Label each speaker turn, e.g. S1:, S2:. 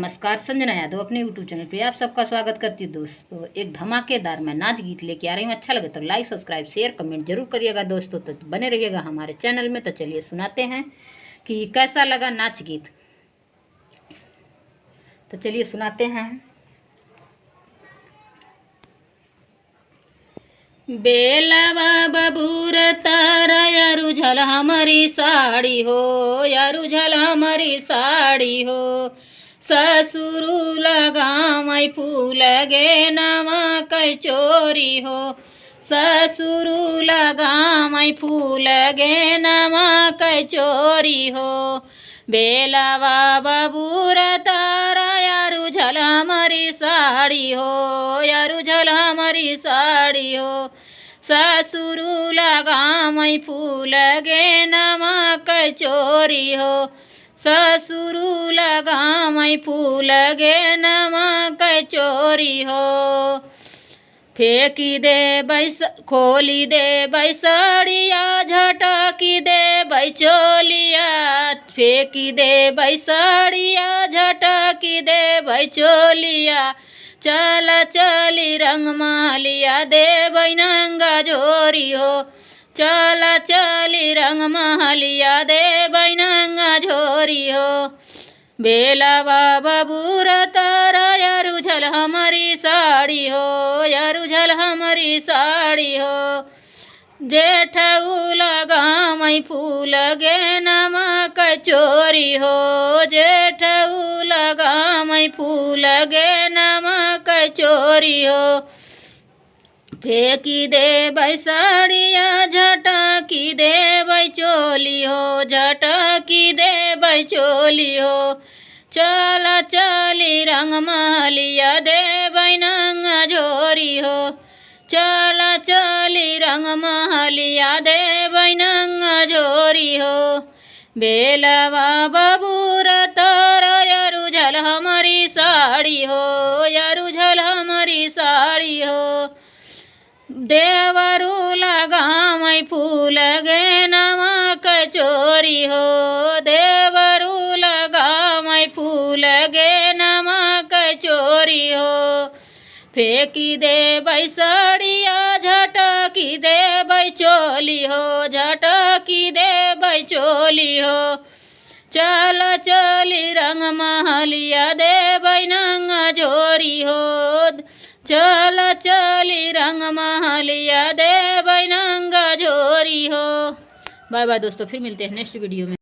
S1: नमस्कार, संजना यादव अपने YouTube channel पे आप सबका स्वागत करती हूँ। दोस्तों एक धमाकेदार मैं नाच गीत लेके आ रही हूँ। अच्छा लगे तो लाइक सब्सक्राइब शेयर कमेंट जरूर करिएगा दोस्तों। तो बने रहिएगा हमारे चैनल में। तो चलिए सुनाते हैं कि कैसा लगा नाच गीत। तो चलिए सुनाते हैं। बेलवा बबूर तारा यारू झल हमारी साड़ी हो, यारू झल हमारी साड़ी हो। ससुरु लगामई फूल गे नवा कै चोरी हो, ससुरु लगामई फूल गे नवा कै चोरी हो। बेलवा बबूर तारा यारू झल हमारी साड़ी हो, यारू झल हमारी साड़ी हो। ससुरु लगामई फूल गे नवा कै चोरी हो, ससुरु लगामई फूल गे नवा कै चोरी हो। फेंकी दे बैस खोली दे बैसड़िया, झटकी दे बैचोलिया। फेंकी दे बैसड़िया, झटकी दे बैचोलिया। चल चली रंग महलिया दे बैनंगा जोरी हो, चल चली रंग महलिया दे बैनंगा झोरी हो। बेलवा बबूर तारा यारू झल हमारी साड़ी हो, यारू झल हमारी साड़ी हो। जेठऊ लगामई फूल गे नवा कै चोरी हो, जेठऊ लगामई फूल गे नवा कै चोरी हो। फेंकी दे बैसड़िया, झटकी दे बैचोली हो, झटकी दे बैचोली हो। चल चली रंग महलिया दे बैनंगा झोरी हो, चल चली रंग महलिया दे बैनंगा झोरी हो। बेलवा बबूर तारा यारू झल हमारी साड़ी हो, यारू झल हमारी साड़ी हो। देवरू लगामई फूल गे नवा कै चोरी हो, देवरू लगामई फूल गे नवा कै चोरी हो। फेंकी दे बैसड़िया, झटकी दे बैचोली हो, झटकी दे बैचोली हो। चल चली रंग महलिया दे बैनंगा झोरी हो, चल चली रंग महलिया दे बैनंगा झोरी हो। बाय बाय दोस्तों, फिर मिलते हैं नेक्स्ट वीडियो में।